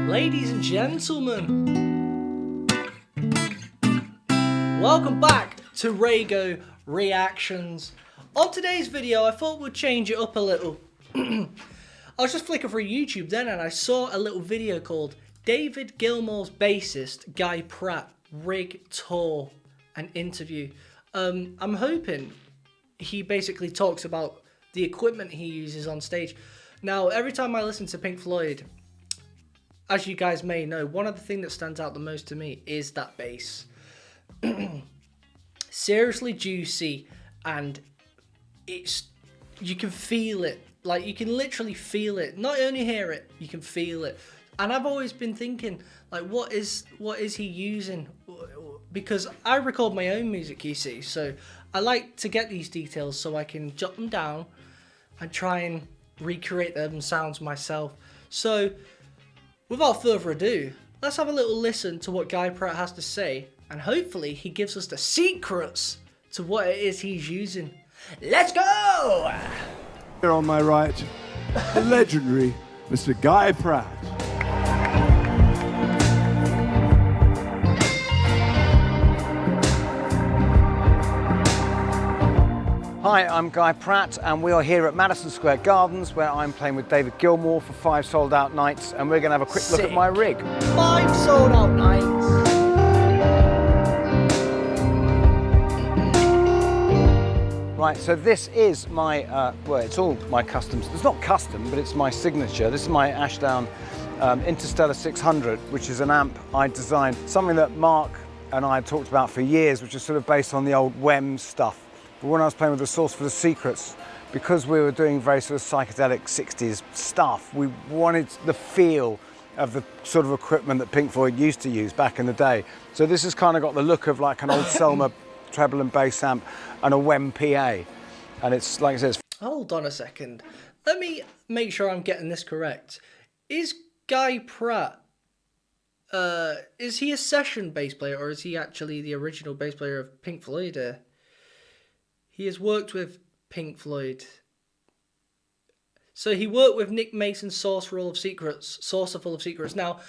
Ladies and gentlemen, welcome back to RAYGO Reactions. On today's video, I thought we'd change it up a little. I was just flicking through YouTube then and I saw a little video called David Gilmour's bassist, Guy Pratt, Rig Tour, an interview. I'm hoping he basically talks about the equipment he uses on stage. Now, every time I listen to Pink Floyd, as you guys may know, one of the things that stands out the most to me is that bass. Seriously juicy, and you can feel it. Like, you can literally feel it. Not only hear it, you can feel it. And I've always been thinking, like, what is he using? Because I record my own music, you see, so I like to get these details so I can jot them down and try and recreate them sounds myself. So, without further ado, let's have a little listen to what Guy Pratt has to say, and hopefully he gives us the secrets to what it is he's using. Let's go! Here on my right, the legendary Mr. Guy Pratt. Hi, I'm Guy Pratt and we are here at Madison Square Gardens where I'm playing with David Gilmour for 5 sold-out nights, and we're going to have a quick look at my rig. 5 sold-out nights. Right, so this is my, well, it's all my custom. It's not custom, but it's my signature. This is my Ashdown Interstellar 600, which is an amp I designed. Something that Mark and I had talked about for years, which is sort of based on the old WEM stuff. But when I was playing with the Source for the Secrets, because we were doing very sort of psychedelic 60s stuff, we wanted the feel of the sort of equipment that Pink Floyd used to use back in the day. So this has kind of got the look of like an old Selmer treble and bass amp and a WEM PA. And it's, like I said, Hold on a second. Let me make sure I'm getting this correct. Is Guy Pratt, is he a session bass player, or is he actually the original bass player of Pink Floyd? He has worked with Pink Floyd. So he worked with Nick Mason's Saucerful of Secrets. Now,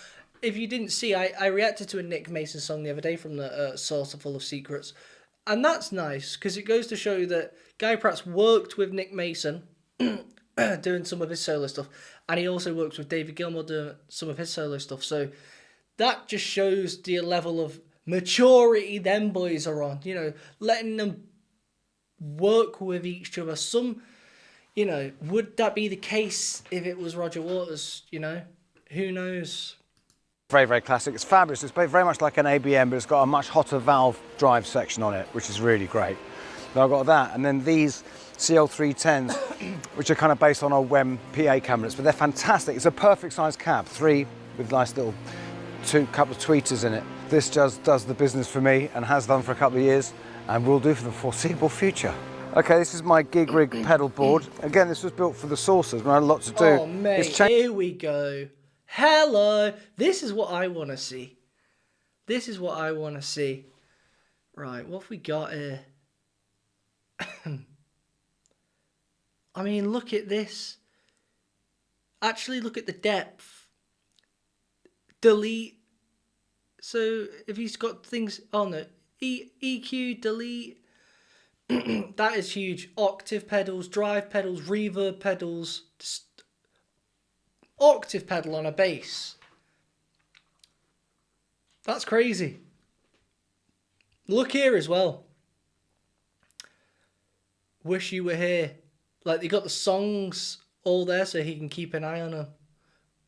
if you didn't see, I reacted to a Nick Mason song the other day from the Saucerful of Secrets. And that's nice, because it goes to show that Guy Pratt's worked with Nick Mason, doing some of his solo stuff. And he also works with David Gilmour doing some of his solo stuff. So that just shows the level of maturity them boys are on. You know, letting them work with each other. Some, you know, would that be the case if it was Roger Waters? You know, who knows? very, very classic. It's fabulous. It's very much like an ABM, but it's got a much hotter valve drive section on it, which is really great. So I've got that, and then these CL310s, which are kind of based on our WEM PA cabinets, but they're fantastic. It's a perfect size cab, 3 with nice little couple of tweeters in it. This just does the business for me and has done for a couple of years, and will do for the foreseeable future. Okay, this is my gig rig pedal board. Again, this was built for the Saucers, and I had a lot to do. Oh mate, here we go. Hello, this is what I want to see. This is what I want to see. Right, what have we got here? I mean, look at this. Actually, look at the depth. Delete. So, if he's got things on it, EQ, delete. That is huge. Octave pedals, drive pedals, reverb pedals. Octave pedal on a bass. That's crazy. Look here as well. Wish You Were Here. Like, they got the songs all there so he can keep an eye on them.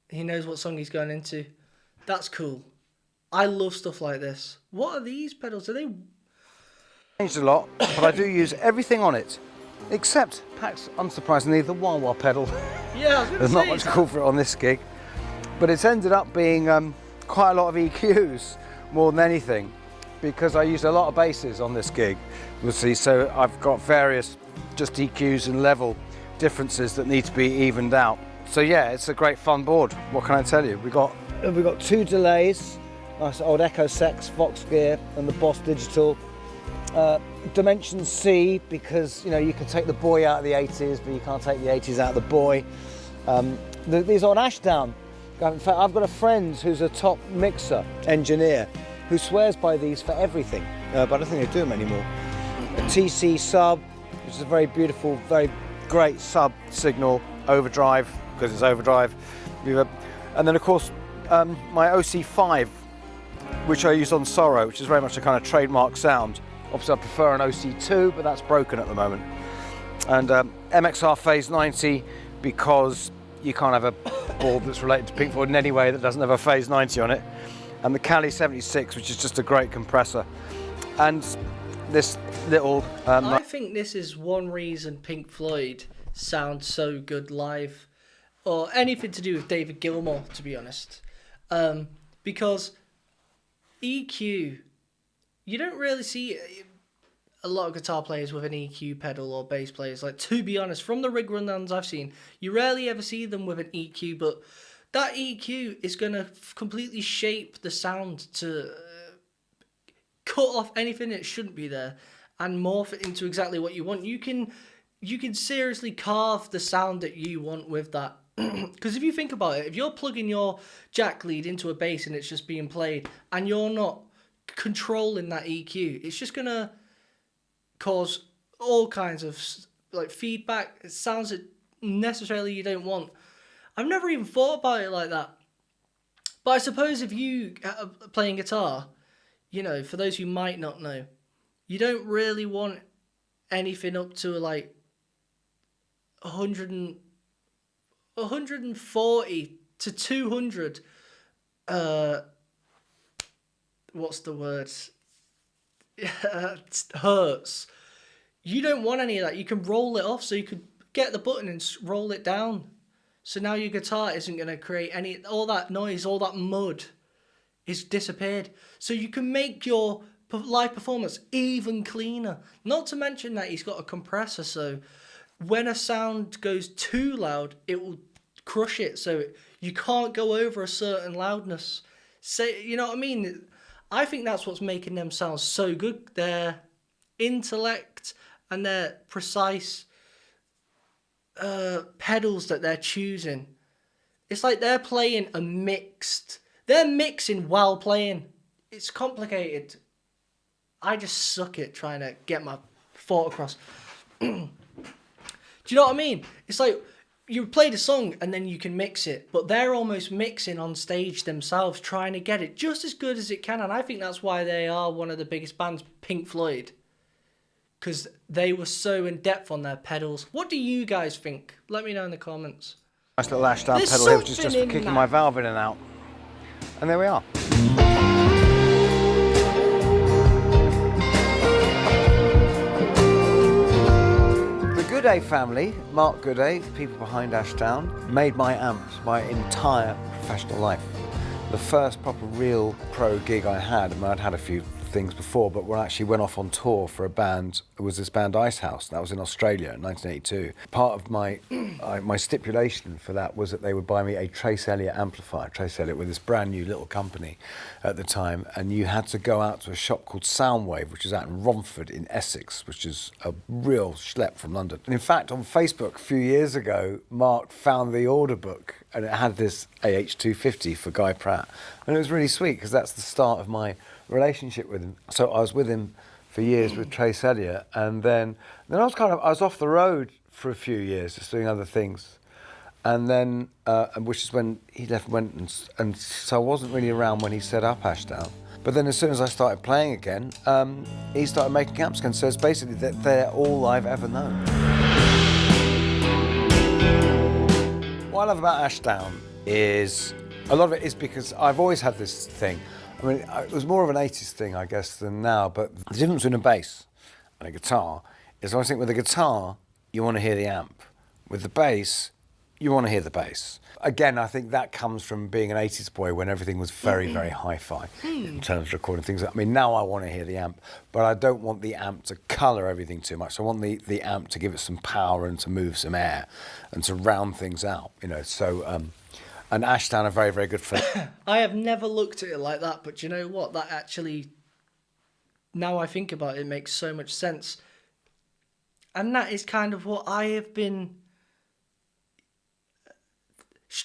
He knows what song he's going into. That's cool. I love stuff like this. What are these pedals? Are they... Changed a lot, but I do use everything on it, except, perhaps unsurprisingly, the wah-wah pedal. Yeah, there's not much call for it on this gig, but it's ended up being quite a lot of EQs more than anything, because I used a lot of basses on this gig. You'll see, so I've got various just EQs and level differences that need to be evened out. So yeah, it's a great fun board. What can I tell you? We've got 2 delays, nice old Echo Sex, Vox Gear, and the Boss Digital. Dimension C, because you know you can take the boy out of the 80s, but you can't take the 80s out of the boy. These are on Ashdown In fact, I've got a friend who's a top mixer engineer who swears by these for everything, but I don't think they do them anymore. A TC sub, which is a very beautiful, very great sub signal, overdrive, because it's overdrive. And then of course, my OC5, which I use on Sorrow, which is very much a kind of trademark sound. Obviously I prefer an OC2, but that's broken at the moment. And MXR Phase 90, because you can't have a board that's related to Pink Floyd in any way that doesn't have a Phase 90 on it. And the Cali 76, which is just a great compressor. And this little... I think this is one reason Pink Floyd sounds so good live, or anything to do with David Gilmour, to be honest. Because EQ, you don't really see a lot of guitar players with an EQ pedal or bass players. Like, to be honest, from the rig rundowns I've seen, you rarely ever see them with an EQ, but that EQ is going to completely shape the sound to cut off anything that shouldn't be there and morph it into exactly what you want. You can seriously carve the sound that you want with that. Because if you think about it, if you're plugging your jack lead into a bass and it's just being played and you're not controlling that EQ, it's just going to cause all kinds of like feedback. It sounds that necessarily you don't want. I've never even thought about it like that. But I suppose if you are playing guitar, you know, for those who might not know, you don't really want anything up to like 140 to 200 what's the word? Hertz. You don't want any of that. You can roll it off, so you could get the button and roll it down. So now your guitar isn't going to create all that noise, all that mud is disappeared. So you can make your live performance even cleaner. Not to mention that he's got a compressor, so when a sound goes too loud, it will crush it. So you can't go over a certain loudness. You know what I mean? I think that's what's making them sound so good. Their intellect and their precise pedals that they're choosing. It's like they're mixing while playing. It's complicated. I just suck at trying to get my thought across. Do you know what I mean? It's like you played a song and then you can mix it, but they're almost mixing on stage themselves, trying to get it just as good as it can. And I think that's why they are one of the biggest bands, Pink Floyd, because they were so in depth on their pedals. What do you guys think? Let me know in the comments. Nice little Ashdown pedal here, which is just for kicking my valve in and out. And there we are. The Gooday family, Mark Gooday, the people behind Ashdown, made my amps my entire professional life. The first proper real pro gig I had, I mean, I'd had a few things before, but when I actually went off on tour for a band, it was this band Icehouse, that was in Australia in 1982. Part of my my stipulation for that was that they would buy me a Trace Elliot amplifier. Trace Elliot were this brand new little company at the time, and you had to go out to a shop called Soundwave, which is out in Romford in Essex, which is a real schlep from London. And in fact, on Facebook a few years ago, Mark found the order book and it had this AH250 for Guy Pratt. And it was really sweet because that's the start of my relationship with him. So I was with him for years with Trace Elliot, and then I was off the road for a few years just doing other things, and then which is when he left and went, and so I wasn't really around when he set up Ashdown. But then as soon as I started playing again, he started making amps again. So it's basically that they're all I've ever known. What I love about Ashdown is a lot of it is because I've always had this thing. I mean, it was more of an 80s thing, I guess, than now, but the difference between a bass and a guitar is I think with a guitar, you want to hear the amp. With the bass, you want to hear the bass. Again, I think that comes from being an 80s boy when everything was very, very hi-fi in terms of recording things. I mean, now I want to hear the amp, but I don't want the amp to colour everything too much. I want the amp to give it some power and to move some air and to round things out, you know, so... And Ashdown are very, very good for it. I have never looked at it like that, but you know what? That actually, now I think about it, makes so much sense. And that is kind of what I have been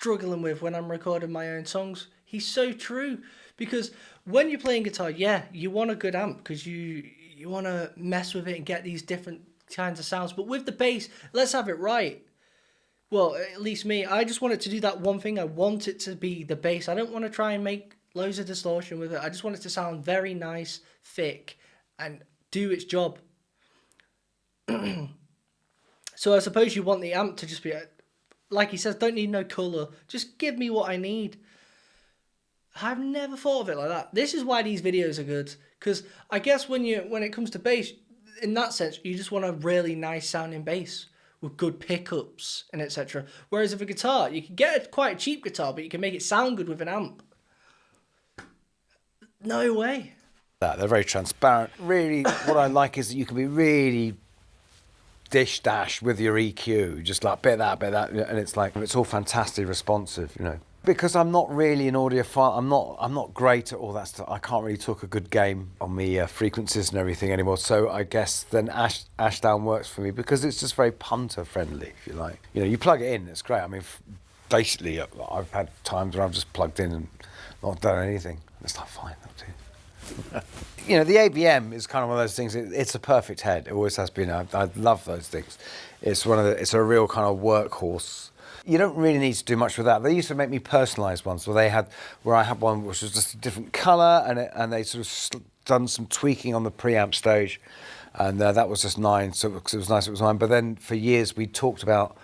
struggling with when I'm recording my own songs. He's so true, because when you're playing guitar, yeah, you want a good amp because you want to mess with it and get these different kinds of sounds. But with the bass, let's have it right. Well, at least me, I just want it to do that one thing. I want it to be the bass. I don't want to try and make loads of distortion with it. I just want it to sound very nice, thick, and do its job. So I suppose you want the amp to just be, like he says, don't need no colour. Just give me what I need. I've never thought of it like that. This is why these videos are good. Because I guess when it comes to bass, in that sense, you just want a really nice sounding bass with good pickups and etc. Whereas with a guitar, you can get quite a cheap guitar, but you can make it sound good with an amp. No way. They're very transparent. Really, what I like is that you can be really dish dash with your EQ, just like bit of that, and it's like it's all fantastically responsive, you know. Because I'm not really an audiophile, I'm not great at all that stuff. I can't really talk a good game on the frequencies and everything anymore. So I guess then Ashdown works for me because it's just very punter friendly, if you like. You know, you plug it in, it's great. I mean, basically, I've had times where I've just plugged in and not done anything. It's like, fine, that'll do. You know, the ABM is kind of one of those things. It's a perfect head. It always has been. I love those things. It's it's a real kind of workhorse. You don't really need to do much with that. They used to make me personalised ones, where I had one which was just a different colour, and they sort of done some tweaking on the preamp stage, and that was just 9. So because it was nice, it was 9. But then for years we talked about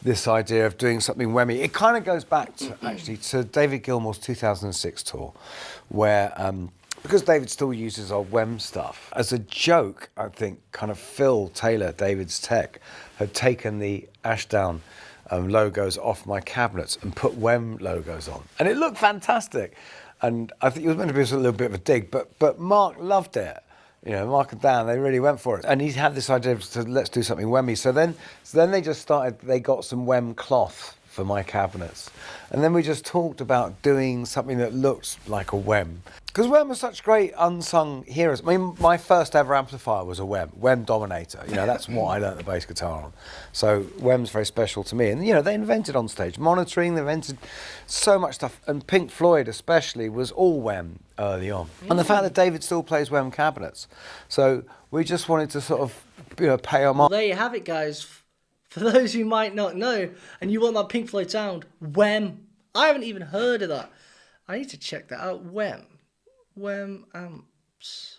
this idea of doing something whammy. It kind of goes back to actually to David Gilmour's 2006 tour, where because David still uses old Wem stuff as a joke, I think kind of Phil Taylor, David's tech, had taken the Ashdown logos off my cabinets and put Wem logos on, and it looked fantastic. And I think it was meant to be a little bit of a dig, but Mark loved it. You know, Mark and Dan, they really went for it. And he had this idea to let's do something Wemmy. So then they just started. They got some Wem cloth for my cabinets, and then we just talked about doing something that looked like a Wem. Because Wem was such great unsung heroes. I mean, my first ever amplifier was a Wem Dominator. You know, that's what I learnt the bass guitar on. So Wem's very special to me. And, you know, they invented on stage monitoring, they invented so much stuff. And Pink Floyd especially was all Wem early on. And the fact that David still plays Wem cabinets. So we just wanted to sort of, you know, pay homage. Well, there you have it, guys. For those who might not know, and you want that Pink Floyd sound, Wem. I haven't even heard of that. I need to check that out. Wem amps.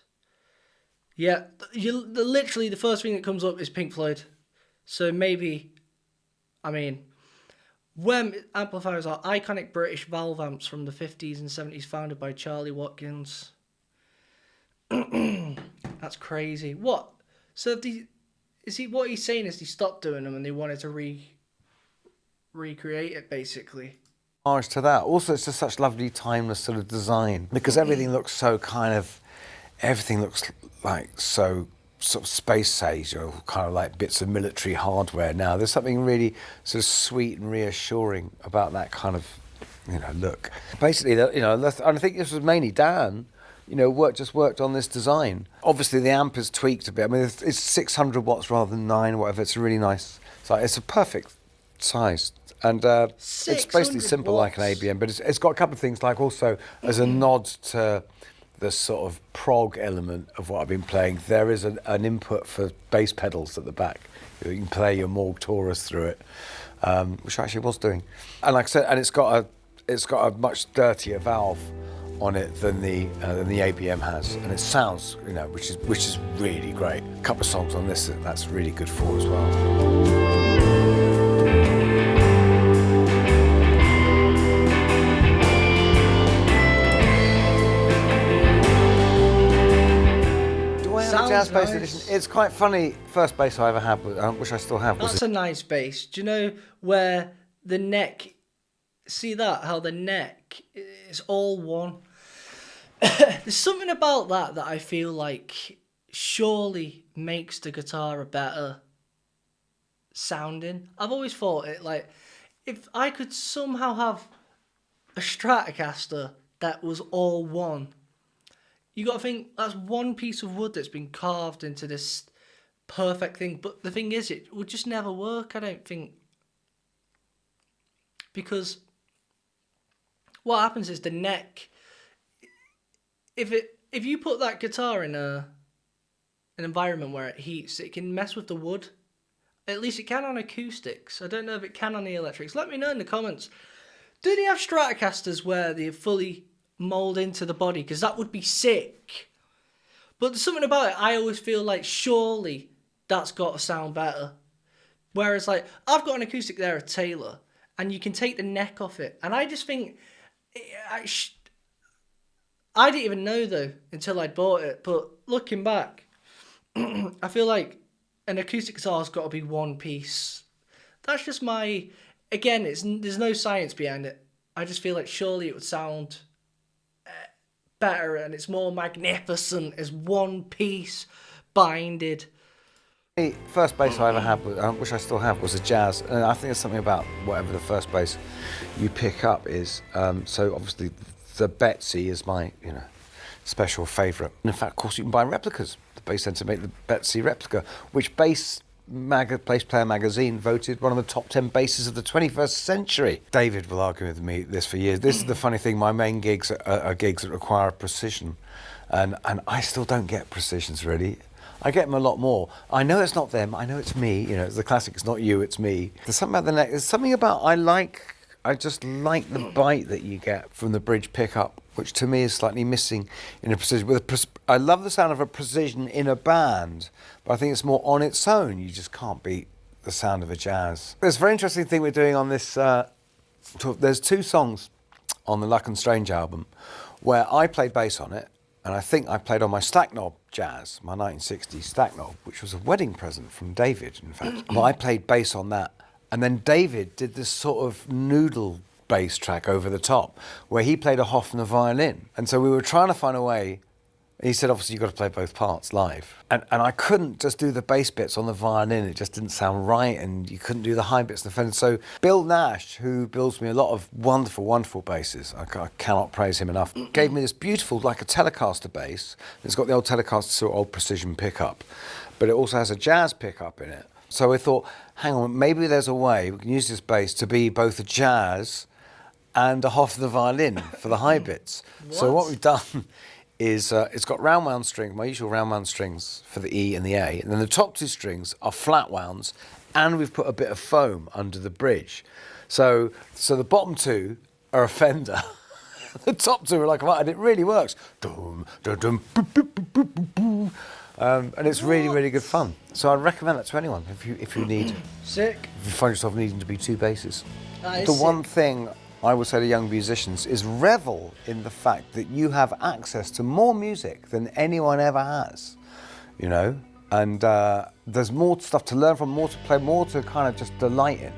Yeah, literally the first thing that comes up is Pink Floyd. So maybe, I mean, Wem amplifiers are iconic British valve amps from the 50s and 70s, founded by Charlie Watkins. That's crazy. What? So what he's saying is he stopped doing them and they wanted to recreate it, basically. To that. Also, it's just such lovely, timeless sort of design, because everything looks so everything looks like so sort of space age, or kind of like bits of military hardware now. There's something really sort of sweet and reassuring about that kind of, you know, look. Basically, you know, and I think this was mainly Dan, you know, worked on this design. Obviously, the amp is tweaked a bit. I mean, it's 600 watts rather than 9 or whatever. It's really nice. So it's a perfect size. And it's basically simple watts. like an ABM, but it's got a couple of things, like also as a nod to the sort of prog element of what I've been playing, there is an input for bass pedals at the back. You can play your Morg Taurus through it, which I actually was doing. And like I said, and it's got a much dirtier valve on it than the ABM has, and it sounds, you know, which is really great. A couple of songs on this that's really good for as well. Jazz bass edition. It's quite funny. First bass I ever had, which I still have. That's a nice bass. Do you know where the neck? See that? How the neck is all one. There's something about that I feel like surely makes the guitar a better sounding. I've always thought it, like, if I could somehow have a Stratocaster that was all one. You got to think that's one piece of wood that's been carved into this perfect thing. But the thing is, it would just never work, I don't think. Because what happens is the neck. If you put that guitar in an environment where it heats, it can mess with the wood. At least it can on acoustics. I don't know if it can on the electrics. Let me know in the comments. Do they have Stratocasters where they fully mould into the body? Because that would be sick. But there's something about it, I always feel like surely that's got to sound better. Whereas, like, I've got an acoustic there, a Taylor, and you can take the neck off it. And I just think, I didn't even know, though, until I bought it. But looking back, I feel like an acoustic guitar's got to be one piece. That's just my... Again, there's no science behind it. I just feel like surely it would sound better and it's more magnificent as one piece binded. The first bass I ever had, which I still have, was a Jazz. And I think there's something about whatever the first bass you pick up is. So obviously the Betsy is my, special favourite. And in fact, of course, you can buy replicas. The Bass Centre make the Betsy replica, which Bass Player magazine voted one of the top 10 basses of the 21st century. David will argue with me this for years. This is the funny thing, my main gigs are gigs that require precision. And I still don't get precisions, really. I get them a lot more. I know it's not them, I know it's me. It's the classic, it's not you, it's me. There's something about the neck, there's something about I just like the bite that you get from the bridge pickup, which to me is slightly missing in a precision. I love the sound of a precision in a band, but I think it's more on its own. You just can't beat the sound of a Jazz. There's a very interesting thing we're doing on this. There's 2 songs on the Luck and Strange album where I played bass on it, and I think I played on my stack knob Jazz, my 1960s stack knob, which was a wedding present from David, in fact. But I played bass on that. And then David did this sort of noodle bass track over the top where he played a Hofner violin. And so we were trying to find a way. He said, obviously, you've got to play both parts live. And I couldn't just do the bass bits on the violin. It just didn't sound right. And you couldn't do the high bits on the Fender. So Bill Nash, who builds me a lot of wonderful, wonderful basses, I cannot praise him enough, gave me this beautiful, like a Telecaster bass. It's got the old Telecaster, sort of old precision pickup. But it also has a Jazz pickup in it. So I thought, hang on, maybe there's a way we can use this bass to be both a Jazz and a Hofner violin for the high bits. So what we've done is it's got round wound strings, my usual round wound strings for the E and the A, and then the top 2 strings are flat wounds, and we've put a bit of foam under the bridge. So the bottom 2 are a Fender. The top 2 are like, and it really works. Dum, dum, dum, boop, boop, boop, boop, boop, boop. And it's really, really good fun. So I'd recommend that to anyone if you need. Sick. If you find yourself needing to be 2 basses. That is The sick. one thing I would say to young musicians is revel in the fact that you have access to more music than anyone ever has. And there's more stuff to learn from, more to play, more to kind of just delight in.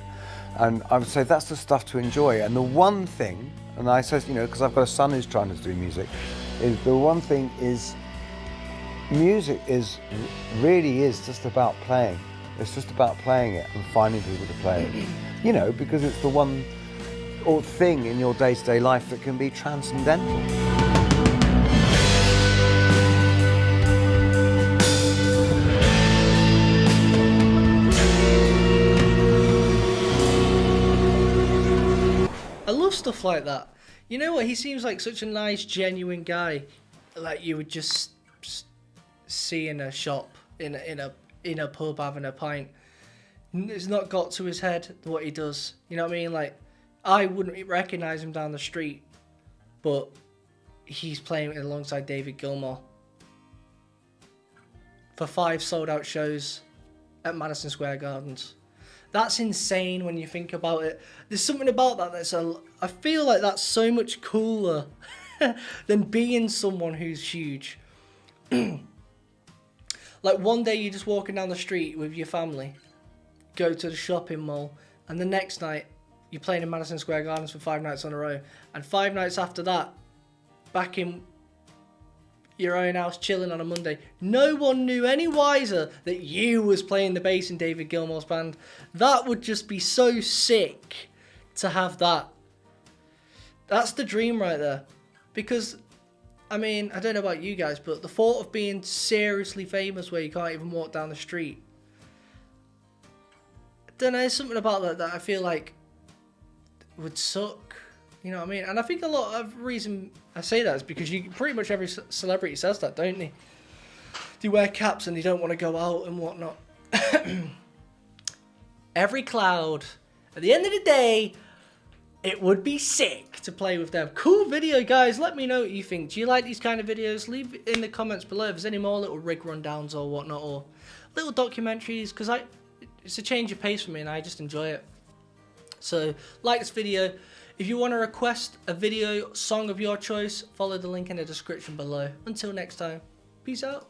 And I would say that's the stuff to enjoy. And the one thing, and I say, because I've got a son who's trying to do music, is the one thing is music really is just about playing. It's just about playing it and finding people to play it. Because it's the one or thing in your day-to-day life that can be transcendental. I love stuff like that. You know what? He seems like such a nice, genuine guy. Like you would just see in a shop, in a pub having a pint. It's not got to his head what he does. You know what I mean? Like I wouldn't recognise him down the street, but he's playing alongside David Gilmour for 5 sold-out shows at Madison Square Gardens. That's insane when you think about it. There's something about that I feel like that's so much cooler than being someone who's huge. Like one day you're just walking down the street with your family, go to the shopping mall, and the next night you're playing in Madison Square Gardens for 5 nights on a row, and 5 nights after that, back in your own house chilling on a Monday. No one knew any wiser that you was playing the bass in David Gilmour's band. That would just be so sick to have that. That's the dream right there. Because, I mean, I don't know about you guys, but the thought of being seriously famous where you can't even walk down the street. I don't know, there's something about that I feel like would suck. You know what I mean? And I think a lot of reason I say that is because pretty much every celebrity says that, don't they? They wear caps and they don't want to go out and whatnot. Every cloud, at the end of the day, it would be sick to play with them. Cool video, guys. Let me know what you think. Do you like these kind of videos? Leave it in the comments below if there's any more little rig rundowns or whatnot, or little documentaries, because it's a change of pace for me and I just enjoy it. So, like this video. If you want to request a video song of your choice, follow the link in the description below. Until next time, peace out.